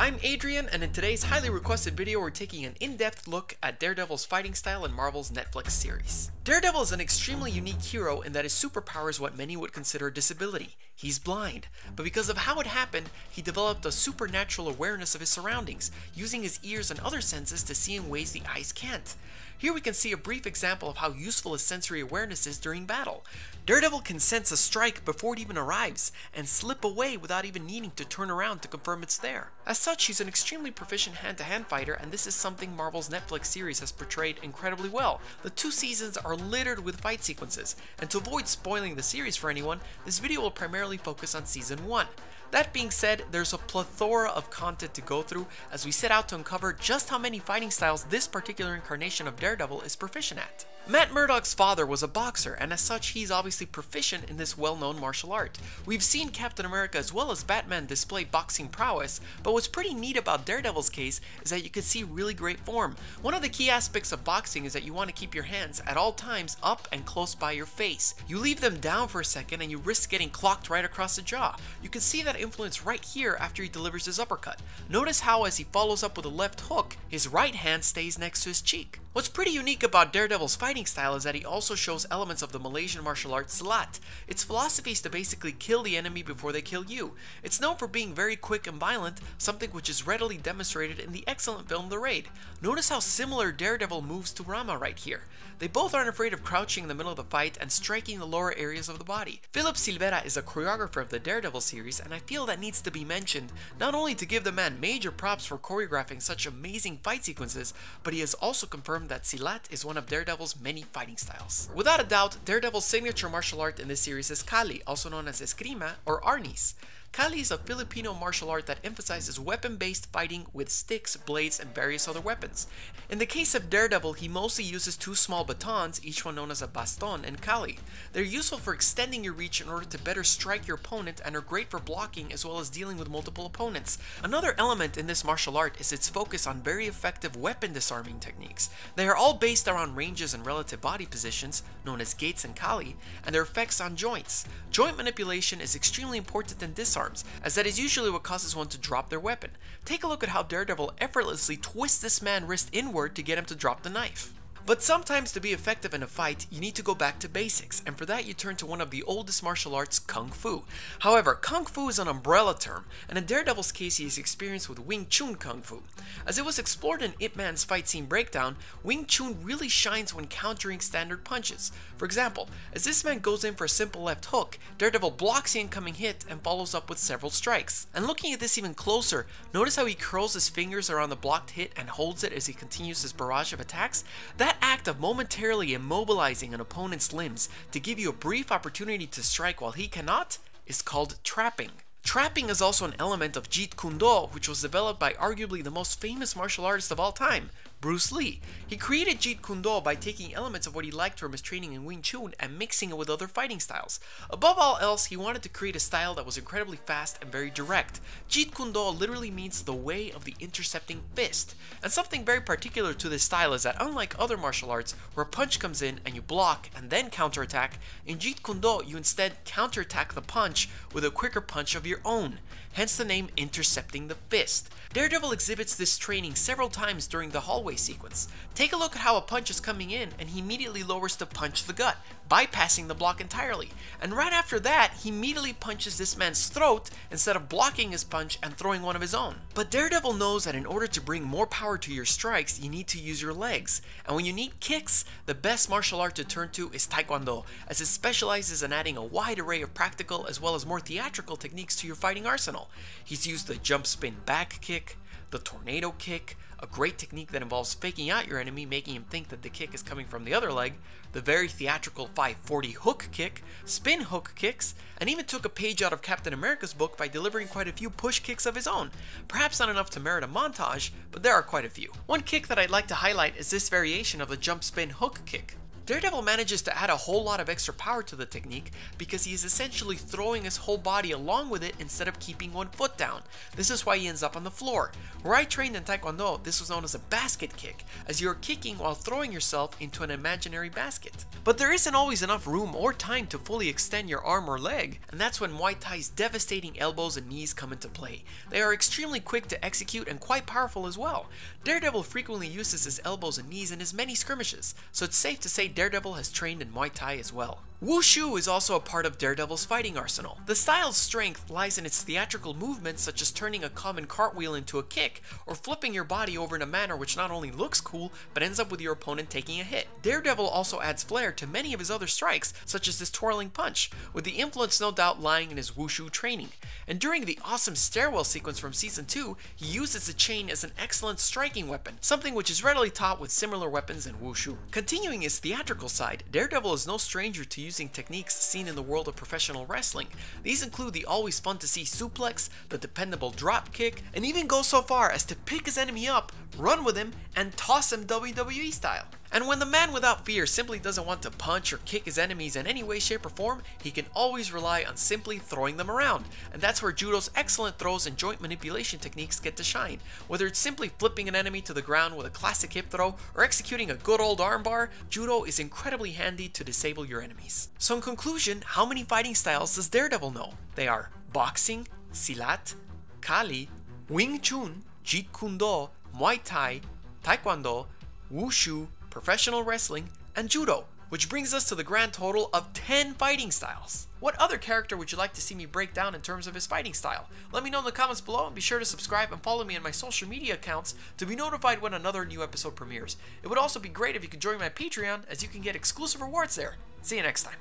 I'm Adrian, and in today's highly requested video we're taking an in-depth look at Daredevil's fighting style in Marvel's Netflix series. Daredevil is an extremely unique hero in that his superpower is what many would consider a disability. He's blind, but because of how it happened, he developed a supernatural awareness of his surroundings, using his ears and other senses to see in ways the eyes can't. Here we can see a brief example of how useful his sensory awareness is during battle. Daredevil can sense a strike before it even arrives, and slip away without even needing to turn around to confirm it's there. As such, he's an extremely proficient hand-to-hand fighter, and this is something Marvel's Netflix series has portrayed incredibly well. The 2 seasons are littered with fight sequences, and to avoid spoiling the series for anyone, this video will primarily focus on Season 1. That being said, there's a plethora of content to go through as we set out to uncover just how many fighting styles this particular incarnation of Daredevil is proficient at. Matt Murdock's father was a boxer, and as such he's obviously proficient in this well-known martial art. We've seen Captain America as well as Batman display boxing prowess, but what's pretty neat about Daredevil's case is that you can see really great form. One of the key aspects of boxing is that you want to keep your hands at all times up and close by your face. You leave them down for a second and you risk getting clocked right across the jaw. You can see that influence right here after he delivers his uppercut. Notice how as he follows up with a left hook, his right hand stays next to his cheek. What's pretty unique about Daredevil's fighting style is that he also shows elements of the Malaysian martial art Silat. Its philosophy is to basically kill the enemy before they kill you. It's known for being very quick and violent, something which is readily demonstrated in the excellent film The Raid. Notice how similar Daredevil moves to Rama right here. They both aren't afraid of crouching in the middle of the fight and striking the lower areas of the body. Philip Silvera is a choreographer of the Daredevil series, and I feel that needs to be mentioned, not only to give the man major props for choreographing such amazing fight sequences, but he has also confirmed that Silat is one of Daredevil's many fighting styles. Without a doubt, Daredevil's signature martial art in this series is Kali, also known as Eskrima or Arnis. Kali is a Filipino martial art that emphasizes weapon-based fighting with sticks, blades, and various other weapons. In the case of Daredevil, he mostly uses 2 small batons, each one known as a baston and kali. They're useful for extending your reach in order to better strike your opponent and are great for blocking as well as dealing with multiple opponents. Another element in this martial art is its focus on very effective weapon disarming techniques. They are all based around ranges and relative body positions, known as gates and kali, and their effects on joints. Joint manipulation is extremely important in disarm, as that is usually what causes one to drop their weapon. Take a look at how Daredevil effortlessly twists this man's wrist inward to get him to drop the knife. But sometimes to be effective in a fight, you need to go back to basics, and for that you turn to one of the oldest martial arts, Kung Fu. However, Kung Fu is an umbrella term, and in Daredevil's case he is experienced with Wing Chun Kung Fu. As it was explored in Ip Man's fight scene breakdown, Wing Chun really shines when countering standard punches. For example, as this man goes in for a simple left hook, Daredevil blocks the incoming hit and follows up with several strikes. And looking at this even closer, notice how he curls his fingers around the blocked hit and holds it as he continues his barrage of attacks? That act of momentarily immobilizing an opponent's limbs to give you a brief opportunity to strike while he cannot is called trapping. Trapping is also an element of Jeet Kune Do, which was developed by arguably the most famous martial artist of all time, Bruce Lee. He created Jeet Kune Do by taking elements of what he liked from his training in Wing Chun and mixing it with other fighting styles. Above all else, he wanted to create a style that was incredibly fast and very direct. Jeet Kune Do literally means the way of the intercepting fist. And something very particular to this style is that unlike other martial arts, where a punch comes in and you block and then counterattack, in Jeet Kune Do you instead counterattack the punch with a quicker punch of your own. Hence the name intercepting the fist. Daredevil exhibits this training several times during the hallway sequence. Take a look at how a punch is coming in and he immediately lowers to punch the gut, bypassing the block entirely. And right after that, he immediately punches this man's throat instead of blocking his punch and throwing one of his own. But Daredevil knows that in order to bring more power to your strikes, you need to use your legs. And when you need kicks, the best martial art to turn to is Taekwondo, as it specializes in adding a wide array of practical as well as more theatrical techniques to your fighting arsenal. He's used the jump spin back kick, the tornado kick, a great technique that involves faking out your enemy, making him think that the kick is coming from the other leg, the very theatrical 540 hook kick, spin hook kicks, and even took a page out of Captain America's book by delivering quite a few push kicks of his own. Perhaps not enough to merit a montage, but there are quite a few. One kick that I'd like to highlight is this variation of the jump spin hook kick. Daredevil manages to add a whole lot of extra power to the technique because he is essentially throwing his whole body along with it instead of keeping one foot down. This is why he ends up on the floor. Where I trained in Taekwondo, this was known as a basket kick, as you are kicking while throwing yourself into an imaginary basket. But there isn't always enough room or time to fully extend your arm or leg, and that's when Muay Thai's devastating elbows and knees come into play. They are extremely quick to execute and quite powerful as well. Daredevil frequently uses his elbows and knees in his many skirmishes, so it's safe to say Daredevil has trained in Muay Thai as well. Wushu is also a part of Daredevil's fighting arsenal. The style's strength lies in its theatrical movements, such as turning a common cartwheel into a kick, or flipping your body over in a manner which not only looks cool, but ends up with your opponent taking a hit. Daredevil also adds flair to many of his other strikes, such as this twirling punch, with the influence no doubt lying in his Wushu training. And during the awesome stairwell sequence from Season 2, he uses the chain as an excellent striking weapon, something which is readily taught with similar weapons in Wushu. Continuing his theatrical side, Daredevil is no stranger to using techniques seen in the world of professional wrestling. These include the always fun to see suplex, the dependable drop kick, and even go so far as to pick his enemy up, run with him, and toss him WWE style. And when the man without fear simply doesn't want to punch or kick his enemies in any way, shape, or form, he can always rely on simply throwing them around. And that's where Judo's excellent throws and joint manipulation techniques get to shine. Whether it's simply flipping an enemy to the ground with a classic hip throw or executing a good old armbar, Judo is incredibly handy to disable your enemies. So in conclusion, how many fighting styles does Daredevil know? They are boxing, silat, kali, Wing Chun, Jeet Kune Do, Muay Thai, Taekwondo, Wushu, professional wrestling, and Judo, which brings us to the grand total of 10 fighting styles. What other character would you like to see me break down in terms of his fighting style? Let me know in the comments below, and be sure to subscribe and follow me on my social media accounts to be notified when another new episode premieres. It would also be great if you could join my Patreon, as you can get exclusive rewards there. See you next time.